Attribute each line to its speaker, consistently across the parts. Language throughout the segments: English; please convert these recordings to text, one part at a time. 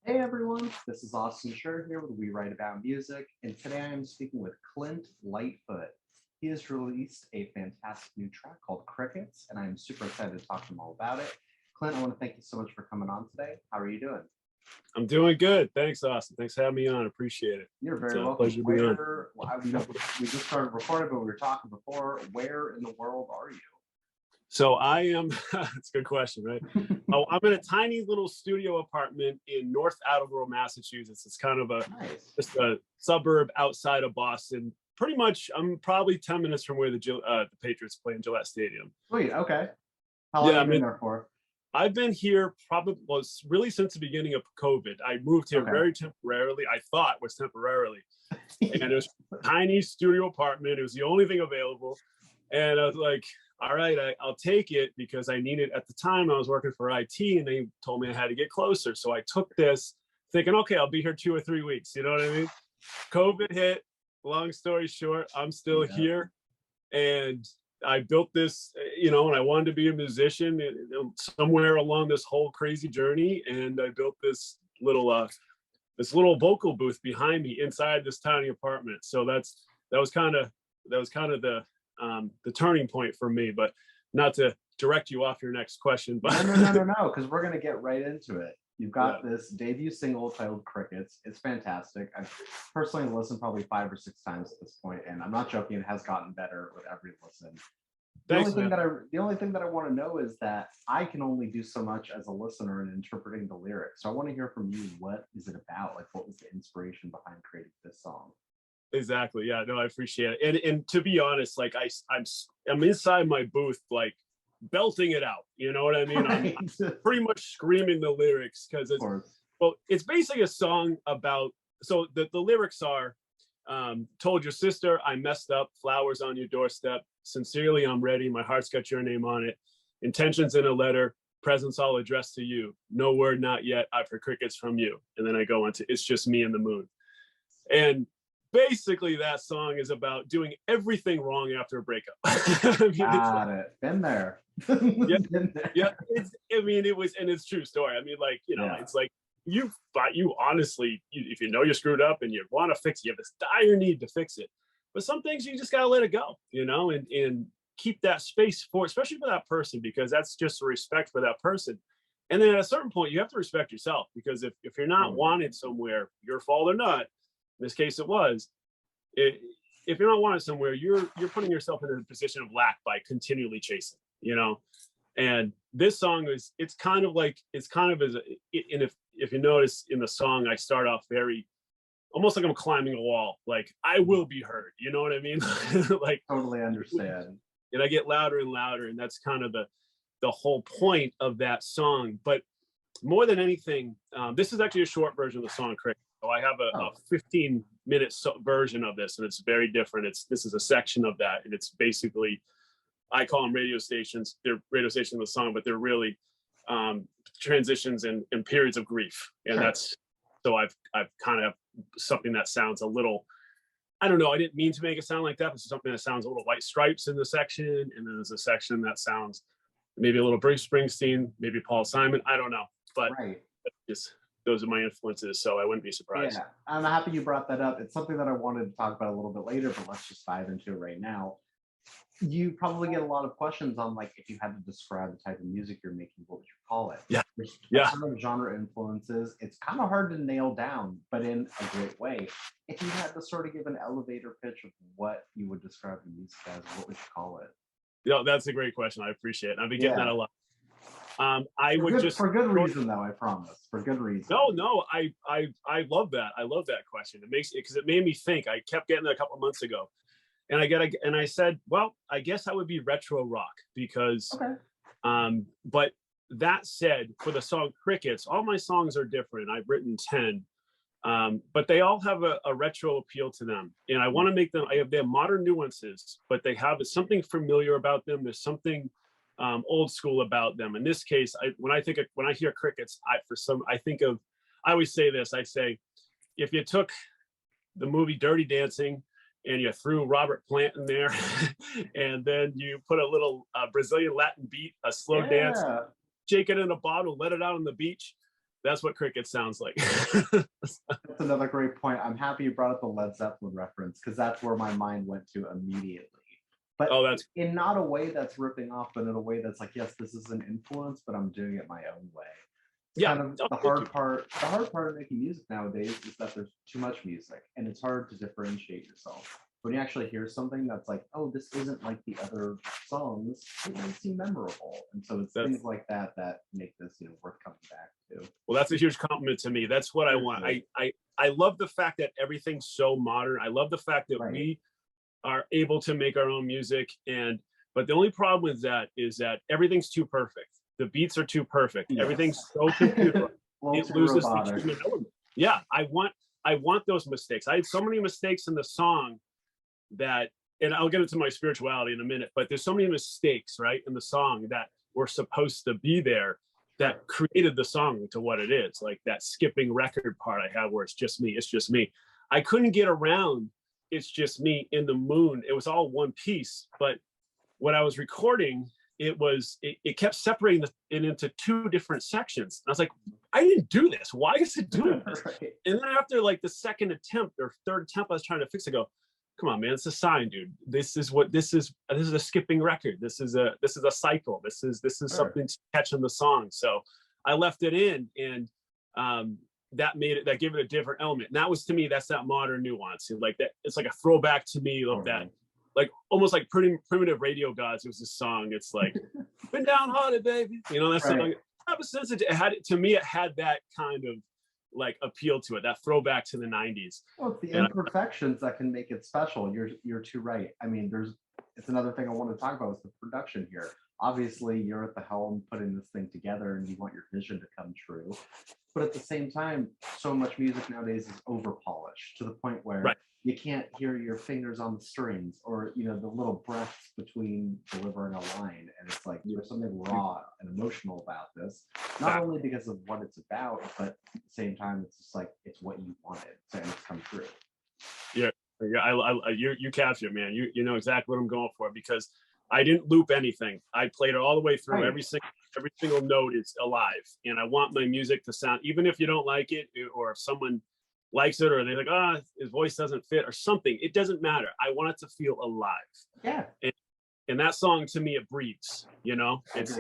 Speaker 1: Hey everyone, this is Austin Schur here with We Write About Music, and today I am speaking with Clint Lightfoot. He has released a fantastic new track called Crickets, and I am super excited to talk to him all about it. Clint, I want to thank you so much for coming on today. How are you doing?
Speaker 2: I'm doing good. Thanks, Austin. Thanks for having me on. Appreciate it.
Speaker 1: You're very
Speaker 2: It's a
Speaker 1: welcome.
Speaker 2: pleasure to be on.
Speaker 1: We just started recording, but we were talking before. Where in the world are you?
Speaker 2: So I am, it's a good question, right? Oh, I'm in a tiny little studio apartment in North Attleboro, Massachusetts. It's kind of just a suburb outside of Boston. Pretty much, I'm probably 10 minutes from where the Patriots play in Gillette Stadium.
Speaker 1: Sweet, okay. How long have you been there for?
Speaker 2: I've been here really since the beginning of COVID. I moved here very temporarily. I thought was temporarily. And it was a tiny studio apartment. It was the only thing available. And I was like, all right, I'll take it because I needed, at the time I was working for IT and they told me I had to get closer. So I took this thinking, okay, I'll be here 2 or 3 weeks. You know what I mean? COVID hit, long story short, I'm still here. And I built this, and I wanted to be a musician somewhere along this whole crazy journey. And I built this little vocal booth behind me inside this tiny apartment. So that was kind of the turning point for me, but not to direct you off your next question. But
Speaker 1: no, because we're gonna get right into it. You've got this debut single titled Crickets. It's fantastic. I've personally listened probably 5 or 6 times at this point, and I'm not joking, it has gotten better with every listen. The only thing that I want to know is that I can only do so much as a listener in interpreting the lyrics. So I want to hear from you, what is it about? Like, what was the inspiration behind creating this song?
Speaker 2: Exactly. Yeah, no, I appreciate it. And to be honest, like I'm inside my booth, like belting it out. You know what I mean? I'm pretty much screaming the lyrics because it's basically a song about, so the lyrics are, told your sister I messed up, flowers on your doorstep. Sincerely, I'm ready. My heart's got your name on it. Intentions in a letter, presents all addressed to you. No word, not yet. I've heard crickets from you. And then I go into It's Just Me and the Moon. And basically that song is about doing everything wrong after a breakup.
Speaker 1: Got it. Been there.
Speaker 2: Yeah. It was, and it's a true story. I mean, like, it's like you honestly, if you know you're screwed up and you want to fix it, you have this dire need to fix it. But some things you just got to let it go, and keep that space for, especially for that person, because that's just a respect for that person. And then at a certain point, you have to respect yourself, because if you're not wanted somewhere, your fault or not, in this case it was, if you're not wanted somewhere, you're putting yourself in a position of lack by continually chasing, And this song is, it's kind of as and if you notice in the song, I start off almost like I'm climbing a wall, like I will be heard, you know what I mean? Like,
Speaker 1: totally understand.
Speaker 2: And I get louder and louder, and that's kind of the whole point of that song. But more than anything, this is actually a short version of the song Cricket. So I have a 15-minute version of this, and it's very different. This is a section of that, and it's basically, I call them radio stations. They're radio stations of the song, but they're really transitions and periods of grief. And that's, so I've kind of something that sounds a little, I don't know, I didn't mean to make it sound like that, but it's something that sounds a little White Stripes in the section, and then there's a section that sounds maybe a little Bruce Springsteen, maybe Paul Simon, I don't know, but those are my influences, so I wouldn't be surprised.
Speaker 1: Yeah, I'm happy you brought that up. It's something that I wanted to talk about a little bit later, but let's just dive into it right now. You probably get a lot of questions on, like, if you had to describe the type of music you're making, what would you call it? There's a ton of genre influences. It's kind of hard to nail down, but in a great way. If you had to sort of give an elevator pitch of what you would describe the music as, what would you call it?
Speaker 2: Yeah, that's a great question. I appreciate it. I've been getting that a lot.
Speaker 1: For good reason, though, I promise. For good reason.
Speaker 2: No, I love that. I love that question. It makes it, because it made me think. I kept getting it a couple of months ago, and I said, well, I guess I would be retro rock, because but that said, for the song Crickets, all my songs are different. I've written 10, but they all have a retro appeal to them, and I want to make them. They have modern nuances, but they have something familiar about them. There's something old school about them. In this case, when I hear Crickets, I always say this. I say, if you took the movie Dirty Dancing and you threw Robert Plant in there, and then you put a little Brazilian Latin beat, a slow dance, shake it in a bottle, let it out on the beach, That's what cricket sounds like.
Speaker 1: That's another great point. I'm happy you brought up the Led Zeppelin reference because that's where my mind went to immediately. But
Speaker 2: Oh, that's
Speaker 1: in not a way that's ripping off, but in a way that's like, yes, this is an influence, but I'm doing it my own way. It's
Speaker 2: yeah.
Speaker 1: kind of the hard part. The hard part of making music nowadays is that there's too much music, and it's hard to differentiate yourself. When you actually hear something that's like, oh, this isn't like the other songs, it might seem memorable. And so it's things like that that make this, worth coming back to.
Speaker 2: Well, that's a huge compliment to me. That's what I want. I love the fact that everything's so modern. I love the fact that we are able to make our own music, but the only problem with that is that everything's too perfect. The beats are too perfect. Yes. Everything's so computerized. It loses the human element. Yeah, I want those mistakes. I had so many mistakes in the song that, and I'll get into my spirituality in a minute, but there's so many mistakes, right, in the song that were supposed to be there that created the song to what it is. Like that skipping record part I have where it's just me. I couldn't get around It's Just Me in the Moon. It was all one piece, but when I was recording, it kept separating it into two different sections. And I was like, I didn't do this. Why is it doing this? Right. And then after like the second attempt or third attempt, I was trying to fix it. Go, come on, man, it's a sign, dude. This is a skipping record. This is a cycle. This is something to catch in the song. So I left it in, and that gave it a different element. And that was, to me, that's that modern nuance. Like that, it's like a throwback to me of that, like almost like Primitive Radio Gods. It was this song. It's like, been downhearted, baby. That song. It had that kind of like appeal to it, that throwback to the 90s.
Speaker 1: Well, it's the imperfections that can make it special. You're too right. I mean, it's another thing I want to talk about is the production here. Obviously, you're at the helm putting this thing together and you want your vision to come true. But at the same time, so much music nowadays is over polished to the point where you can't hear your fingers on the strings or, the little breaths between delivering a line. And it's like, there's something raw and emotional about this, not only because of what it's about, but at the same time, it's just like, it's what you wanted and it's come true.
Speaker 2: Yeah. You captured it, man. You know exactly what I'm going for, because I didn't loop anything. I played it all the way through. Every single note is alive, and I want my music to sound, even if you don't like it, or if someone likes it, or they're like, his voice doesn't fit, or something. It doesn't matter. I want it to feel alive.
Speaker 1: Yeah.
Speaker 2: And that song, to me, it breathes. It's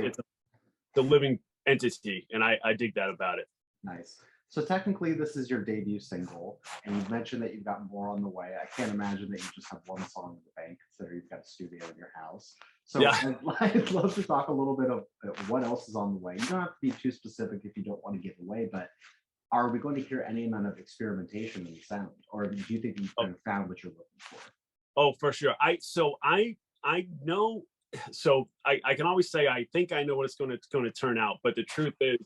Speaker 2: the living entity, and I dig that about it.
Speaker 1: Nice. So technically, this is your debut single, and you've mentioned that you've got more on the way. I can't imagine that you just have one song in the bank, considering you've got a studio in your house. So I'd love to talk a little bit of what else is on the way. You don't have to be too specific if you don't want to give away, but are we going to hear any amount of experimentation in the sound, or do you think you've kind of found what you're looking for?
Speaker 2: Oh, for sure. I know. So I can always say I think I know what it's going to turn out, but the truth is,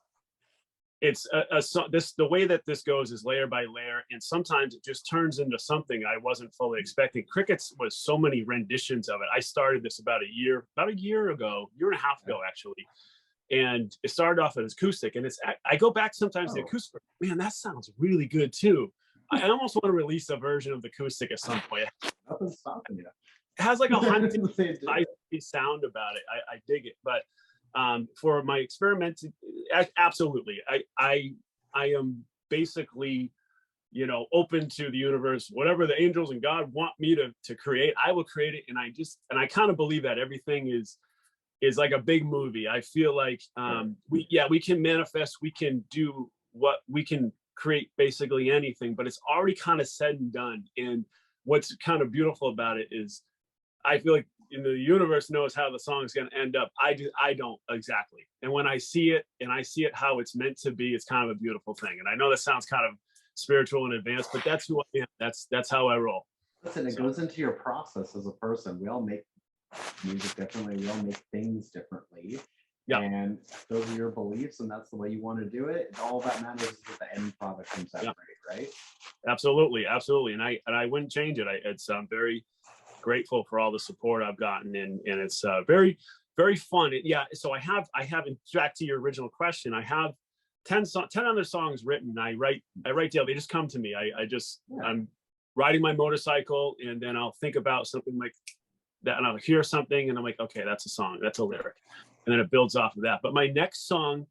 Speaker 2: it's the way that this goes is layer by layer, and sometimes it just turns into something I wasn't fully expecting. Crickets was so many renditions of it. I started this about a year and a half ago actually, and it started off as acoustic. And I go back sometimes to acoustic. Man, that sounds really good too. I almost want to release a version of the acoustic at some point.
Speaker 1: Nothing's stopping you.
Speaker 2: It has like a haunting sound about it. I dig it, but. For my experiment, absolutely. I am basically, open to the universe. Whatever the angels and God want me to create, I will create it. And I kind of believe that everything is like a big movie. I feel like we can manifest, we can do we can create basically anything, but it's already kind of said and done. And what's kind of beautiful about it is I feel like the universe knows how the song is going to end up. I don't exactly. And when I see it how it's meant to be, it's kind of a beautiful thing. And I know that sounds kind of spiritual and advanced, but that's who I am. That's how I roll.
Speaker 1: Listen, it goes into your process as a person. We all make music differently. We all make things differently. Yeah. And those are your beliefs, and that's the way you want to do it. All that matters is that the end product comes out great, right?
Speaker 2: Absolutely. And I wouldn't change it. I'm very grateful for all the support I've gotten, and it's very, very fun. So I have back to your original question, I have 10 other songs written. I write down, they just come to me. I'm riding my motorcycle, and then I'll think about something like that, and I'll hear something, and I'm like, okay, that's a song, that's a lyric, and then it builds off of that. But my next song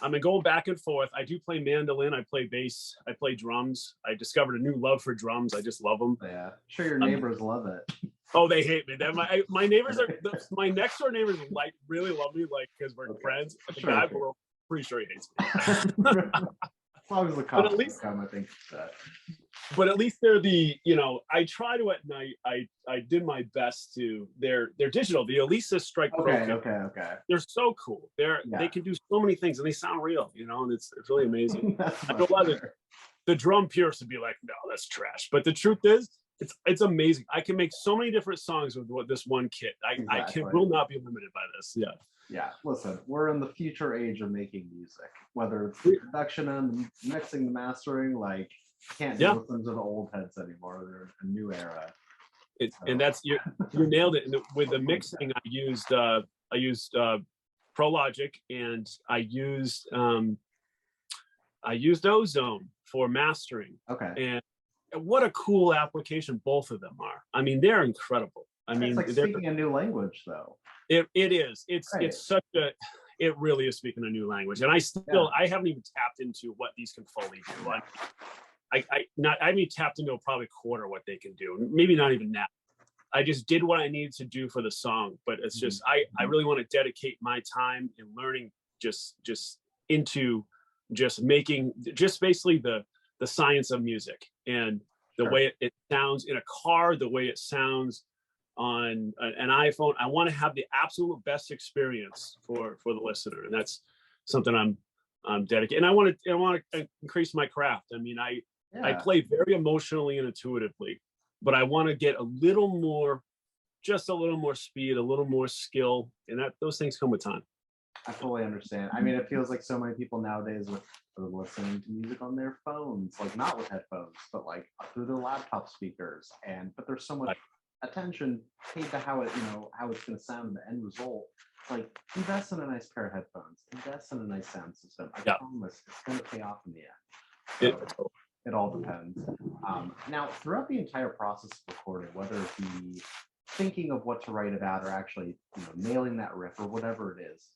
Speaker 2: I've been going back and forth. I do play mandolin. I play bass. I play drums. I discovered a new love for drums. I just love them.
Speaker 1: Yeah, sure your neighbors love it.
Speaker 2: Oh, they hate me. My neighbors are my next door neighbors like really love me, like because we're friends. But the guy, we're pretty sure he hates me.
Speaker 1: As long as the cops come, I think that.
Speaker 2: But at least they're the, you know, I try to at night. I did my best to. They're digital. The Elisa Strike Pro.
Speaker 1: Okay.
Speaker 2: They're so cool. They can do so many things and they sound real, you know, and it's really amazing. I know a lot of the drum purists would be like, no, that's trash. But the truth is, it's amazing. I can make so many different songs with this one kit. I will not be limited by this. Yeah.
Speaker 1: Yeah. Listen, we're in the future age of making music, whether it's the production and mixing, the mastering. Like, can't listen to the old heads anymore. They're a new era.
Speaker 2: And that's you nailed it. And with the mixing, I used Pro Logic, and I used Ozone for mastering.
Speaker 1: Okay.
Speaker 2: And what a cool application both of them are. I mean, they're incredible. I mean,
Speaker 1: it's like speaking a new language, though.
Speaker 2: It is. It's such a. It really is speaking a new language, and I haven't even tapped into what these can fully do. I haven't tapped into probably a quarter what they can do. Maybe not even that. I just did what I needed to do for the song, but it's just I really want to dedicate my time in learning just into just making just basically the science of music and the way it sounds in a car, the way it sounds on an iPhone. I want to have the absolute best experience for the listener, and that's something I'm dedicated. And I want to increase my craft. I mean, I play very emotionally and intuitively, but I want to get a little more speed, a little more skill, and those things come with time.
Speaker 1: I fully understand. I mean, it feels like so many people nowadays are listening to music on their phones, like not with headphones, but like through their laptop speakers. But there's so much attention paid to how it's going to sound in the end result. Like, invest in a nice pair of headphones, invest in a nice sound system. I promise it's going to pay off in the end. So, it all depends. Now, throughout the entire process of recording, whether it be thinking of what to write about or actually nailing that riff or whatever it is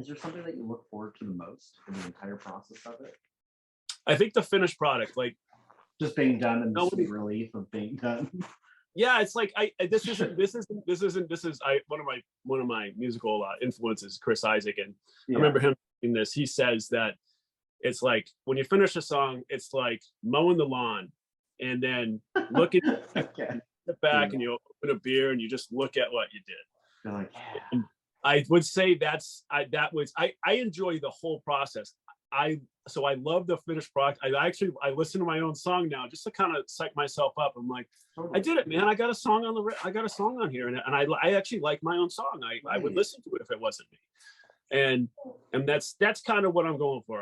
Speaker 1: there something that you look forward to the most in the entire process of it?
Speaker 2: I think the finished product, like
Speaker 1: just being done and the sweet relief of being done.
Speaker 2: Yeah, it's like this is one of my musical influences, Chris Isaac, and I remember him in this. He says that it's like when you finish a song, it's like mowing the lawn, and then look at sit back and you open a beer and you just look at what you did.
Speaker 1: You're like,
Speaker 2: and I would say I enjoy the whole process. So I love the finished product. I listen to my own song now just to kind of psych myself up. I'm like, I did it, man. I got a song on here, and I actually like my own song. I would listen to it if it wasn't me. And that's kind of what I'm going for.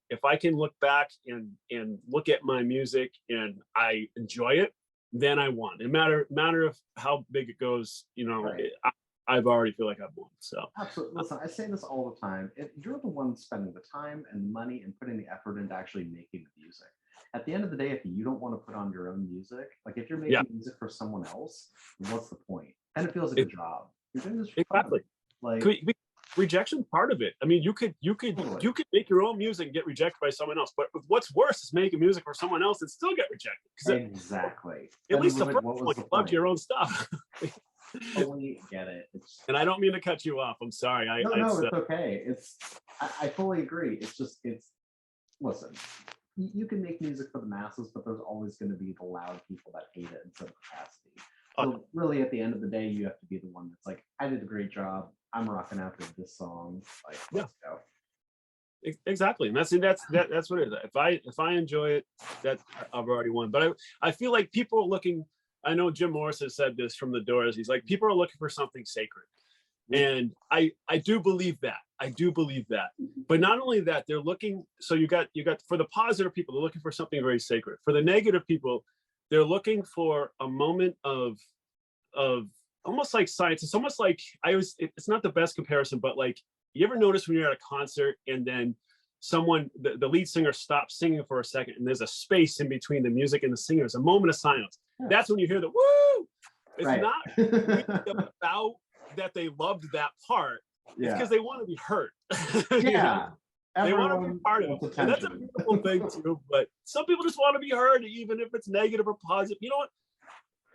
Speaker 2: If I can look back and look at my music and I enjoy it, then I won. No matter of how big it goes, I've already feel like I've won. So
Speaker 1: absolutely. Listen, I say this all the time. If you're the one spending the time and money and putting the effort into actually making the music, at the end of the day, if you don't want to put on your own music, like if you're making music for someone else, what's the point? And it feels like a job. You're doing this for
Speaker 2: exactly.
Speaker 1: Fun.
Speaker 2: Like rejection part of it. I mean, you could make your own music and get rejected by someone else. But what's worse is making music for someone else and still get rejected.
Speaker 1: Exactly.
Speaker 2: At least the first one, you loved your own stuff.
Speaker 1: Totally get it.
Speaker 2: And I don't mean to cut you off. I'm sorry.
Speaker 1: No, it's okay. I fully agree. Listen, you can make music for the masses, but there's always going to be the loud people that hate it in some capacity. So really, at the end of the day, you have to be the one that's like, I did a great job. I'm rocking out to this song. Like, let's go.
Speaker 2: Exactly, and that's what it is. If I enjoy it, that I've already won. But I feel like people are looking. I know Jim Morris has said this from the Doors. He's like, people are looking for something sacred, and I do believe that. I do believe that. But not only that, they're looking. So you got for the positive people, they're looking for something very sacred. For the negative people, they're looking for a moment of almost like science. It's almost like it's not the best comparison, but like, you ever notice when you're at a concert and then the lead singer stops singing for a second and there's a space in between the music and the singer, there's a moment of silence. That's when you hear the woo. It's not about that they loved that part. It's because they want to be heard.
Speaker 1: Yeah.
Speaker 2: They want to be
Speaker 1: Everyone
Speaker 2: part of
Speaker 1: wants
Speaker 2: it. And that's a
Speaker 1: attention.
Speaker 2: beautiful thing too. But some people just want to be heard, even if it's negative or positive. You know what?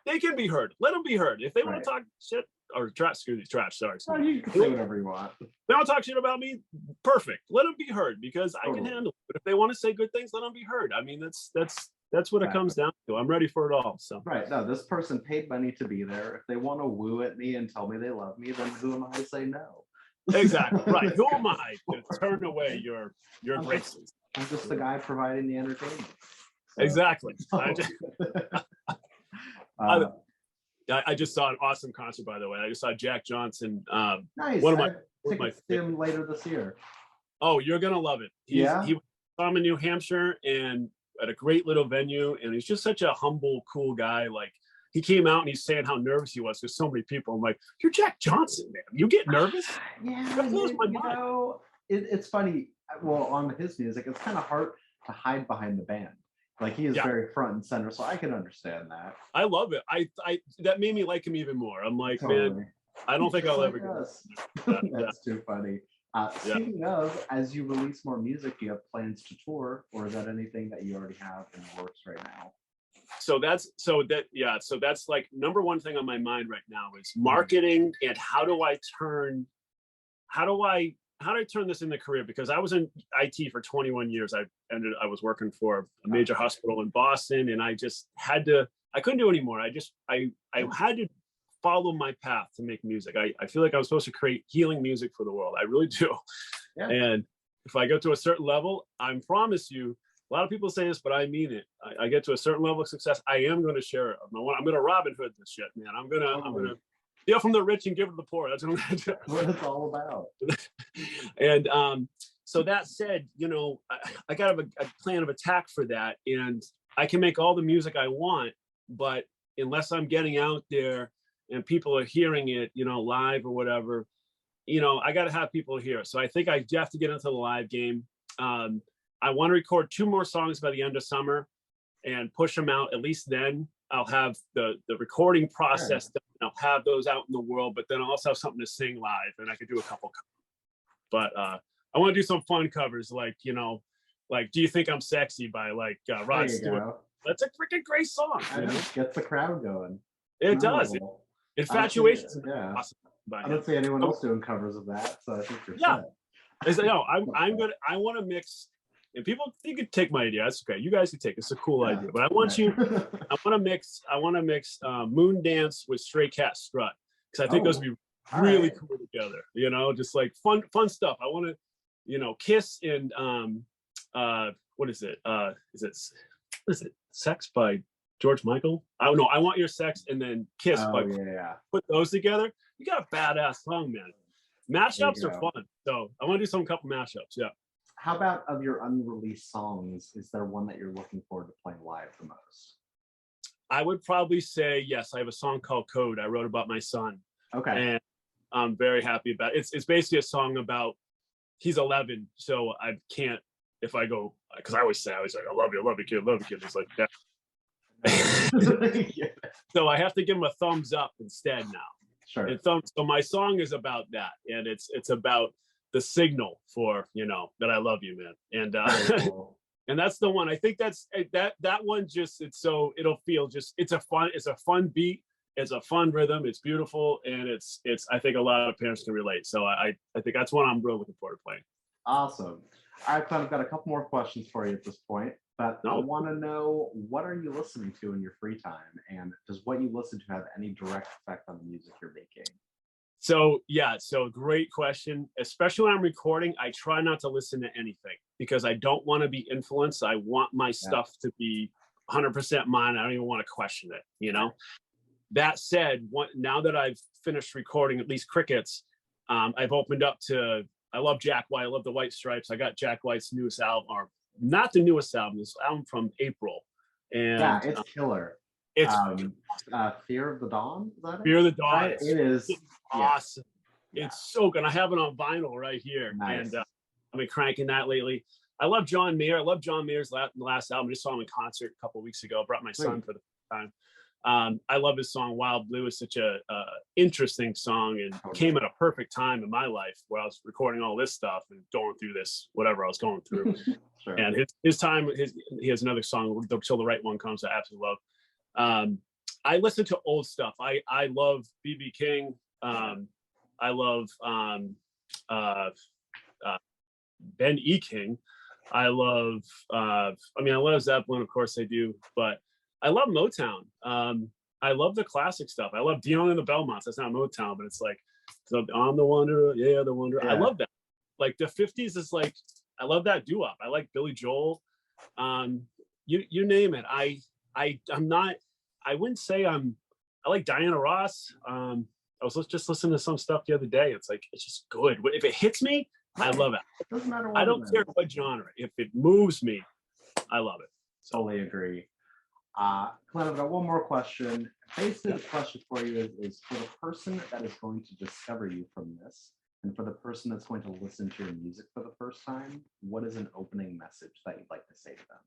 Speaker 2: They can be heard. Let them be heard. If they want
Speaker 1: Right.
Speaker 2: to talk shit or trash, excuse me, trash, sorry.
Speaker 1: Well, you can say whatever you want.
Speaker 2: They don't talk shit about me. Perfect. Let them be heard because I can
Speaker 1: Totally.
Speaker 2: handle it. But if they want to say good things, let them be heard. I mean, that's what it comes down to. I'm ready for it all. So
Speaker 1: Right. No, this person paid money to be there. If they want to woo at me and tell me they love me, then who am I to say no?
Speaker 2: exactly right. Who am I to turn away your graces?
Speaker 1: I'm just the guy providing the entertainment. So,
Speaker 2: Exactly. I
Speaker 1: uh,
Speaker 2: just saw an awesome concert, by the way. I just saw Jack Johnson.
Speaker 1: nice.
Speaker 2: One of
Speaker 1: I
Speaker 2: my,
Speaker 1: have
Speaker 2: one of my
Speaker 1: tickets to him later this year.
Speaker 2: Oh, you're gonna love it.
Speaker 1: Yeah?
Speaker 2: He was from New Hampshire and at a great little venue, and he's just such a humble, cool guy. Like he came out and he's saying how nervous he was because so many people. I'm like, you're Jack Johnson, man. You get nervous?
Speaker 1: Yeah,
Speaker 2: That blows my
Speaker 1: you
Speaker 2: mind.
Speaker 1: know, it's funny. Well, on his music, it's kind of hard to hide behind the band. Like he is
Speaker 2: Yeah.
Speaker 1: very front and center, so I can understand that.
Speaker 2: I love it. I that made me like him even more. I'm like,
Speaker 1: Totally.
Speaker 2: man, I don't think
Speaker 1: Just
Speaker 2: I'll
Speaker 1: like
Speaker 2: ever get
Speaker 1: us.
Speaker 2: Yeah,
Speaker 1: That's too funny. Speaking of, as you release more music, do you have plans to tour, or is that anything that you already have in the works right now?
Speaker 2: So that's like number one thing on my mind right now is marketing and how do I turn this into a career? Because I was in IT for 21 years. I was working for a major hospital in Boston, and I couldn't do anymore. I had to follow my path to make music. I feel like I was supposed to create healing music for the world. I really do.
Speaker 1: Yeah.
Speaker 2: And if I get to a certain level, I promise you, a lot of people say this, but I mean it. I get to a certain level of success, I am going to share it. I'm going to Robin Hood this shit, man. I'm going to steal from the rich and give to the poor. That's what I'm going to do.
Speaker 1: What it's all about.
Speaker 2: And so that said, I got a plan of attack for that, and I can make all the music I want, but unless I'm getting out there and people are hearing it, live or whatever, I got to have people hear it. So I think I have to get into the live game. I want to record 2 more songs by the end of summer and push them out. At least then I'll have the recording process done. I'll have those out in the world, but then I'll also have something to sing live, and I could do a couple. But I want to do some fun covers, like "Do You Think I'm Sexy" by Rod Stewart. That's a freaking great song.
Speaker 1: Gets the crowd going.
Speaker 2: It does. Infatuation.
Speaker 1: Yeah.
Speaker 2: Awesome.
Speaker 1: I don't see anyone else doing covers of that, so I think you're set.
Speaker 2: I want to mix. And you could take my idea. That's okay. You guys can take it. It's a cool idea. But I want to mix Moon Dance with Stray Cat Strut, because I think those would be really cool together. Just like fun stuff. I want to, Kiss and what is it? Is it Sex by George Michael? I don't know. I Want Your Sex and then Kiss put those together. You got a badass song, man. Mashups are fun. So I want to do couple mashups. Yeah.
Speaker 1: How about of your unreleased songs, is there one that you're looking forward to playing live the most?
Speaker 2: I would probably say yes. I have a ssong called Code I wrote about my son.
Speaker 1: Okay.
Speaker 2: And I'm very happy about it. It's basically a song about, he's 11, so I can't, if I go, because I always like, I love you, kid, love you, kid. It's like that. So I have to give him a thumbs up instead now.
Speaker 1: Sure.
Speaker 2: And so my song is about that, and it's about the signal for that I love you, man. And
Speaker 1: cool.
Speaker 2: And that's the one. I think that one just it'll feel just it's a fun beat, it's a fun rhythm, it's beautiful, and it's I think a lot of parents can relate. So I think that's one I'm really looking forward to playing.
Speaker 1: Awesome. All right, Clint, I've got a couple more questions for you at this point, but I want to know, what are you listening to in your free time, and does what you listen to have any direct effect on the music you're making?
Speaker 2: So great question. Especially when I'm recording, I try not to listen to anything because I don't want to be influenced. I want my stuff to be 100% mine. I don't even want to question it, That said, now that I've finished recording at least Crickets, I've opened up to, I love Jack White. I love the White Stripes. I got Jack White's newest album, or not the newest album, this album from April. And
Speaker 1: yeah, it's killer.
Speaker 2: It's
Speaker 1: Fear of the Dawn. Is that it?
Speaker 2: Fear of the Dawn.
Speaker 1: Right? It is
Speaker 2: awesome. Yeah. It's so good. I have it on vinyl right here,
Speaker 1: nice.
Speaker 2: And I've been cranking that lately. I love John Mayer. I love John Mayer's last album. I just saw him in concert a couple of weeks ago. I brought my son for the first time. I love his song Wild Blue. Is such a interesting song and came at a perfect time in my life where I was recording all this stuff and going through this, whatever I was going through. Sure. And his time, he has another song, Till the Right One Comes, I absolutely love. I listen to old stuff. I love B.B. King. I love Ben E. King. I love, I love Zeppelin, of course I do, but I love Motown. I love the classic stuff. I love Dion and the Belmonts. That's not Motown, but it's like, I'm the Wanderer, yeah, the Wanderer. Yeah. I love that. Like the 50s is like, I love that doo-wop. I like Billy Joel. You name it. I'm not, I wouldn't say I like Diana Ross. I was just listening to some stuff the other day. It's like, it's just good. If it hits me, I love it.
Speaker 1: It doesn't matter what
Speaker 2: I don't care what genre. If it moves me, I love it.
Speaker 1: Totally agree. Clint, I've got one more question. Basically, the question for you is for the person that is going to discover you from this, and for the person that's going to listen to your music for the first time, what is an opening message that you'd like to say to them?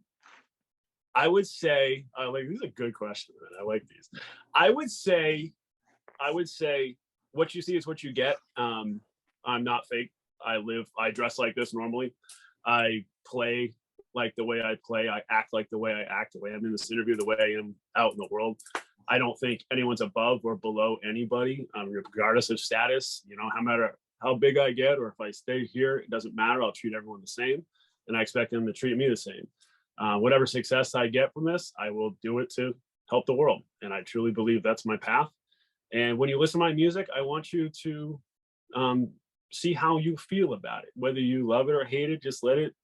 Speaker 2: I would say, this is a good question, man. I like these. I would say, what you see is what you get. I'm not fake. I dress like this normally. I play like the way I play. I act like the way I act, the way I'm in this interview, the way I am out in the world. I don't think anyone's above or below anybody, regardless of status. No matter how big I get or if I stay here, it doesn't matter. I'll treat everyone the same, and I expect them to treat me the same. Whatever success I get from this, I will do it to help the world. And I truly believe that's my path. And when you listen to my music, I want you to see how you feel about it. Whether you love it or hate it, just let it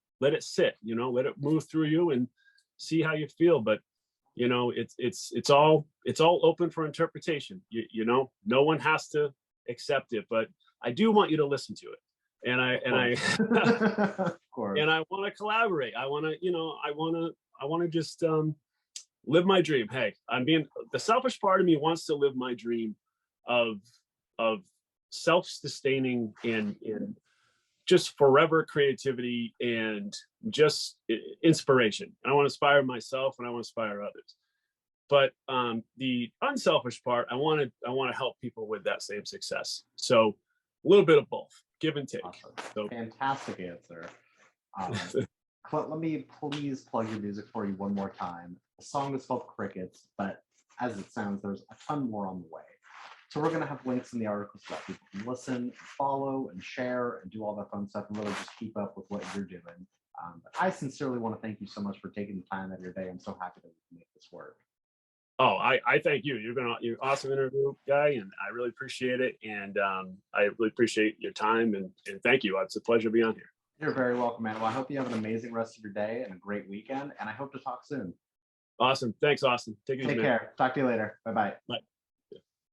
Speaker 2: sit, let it move through you and see how you feel. But, it's all open for interpretation. No one has to accept it, but I do want you to listen to it. And I and I want to collaborate. I want to just live my dream. Hey, the selfish part of me wants to live my dream of self-sustaining and just forever creativity and just inspiration. I want to inspire myself and I want to inspire others. But the unselfish part, I want to help people with that same success. So a little bit of both. Give and take.
Speaker 1: Awesome.
Speaker 2: So,
Speaker 1: fantastic answer. Clint, let me please plug your music for you one more time. The song is called Crickets, but as it sounds, there's a ton more on the way. So we're going to have links in the article so that people can listen, follow, and share, and do all that fun stuff, and really just keep up with what you're doing. But I sincerely want to thank you so much for taking the time out of your day. I'm so happy that we can make this work.
Speaker 2: Oh, I thank you. You're an awesome interview guy, and I really appreciate it. And I really appreciate your time, and thank you. It's a pleasure to be on here.
Speaker 1: You're very welcome, man. Well, I hope you have an amazing rest of your day and a great weekend, and I hope to talk soon.
Speaker 2: Awesome. Thanks, Austin. Take
Speaker 1: care. Talk to you later. Bye-bye.
Speaker 2: Bye.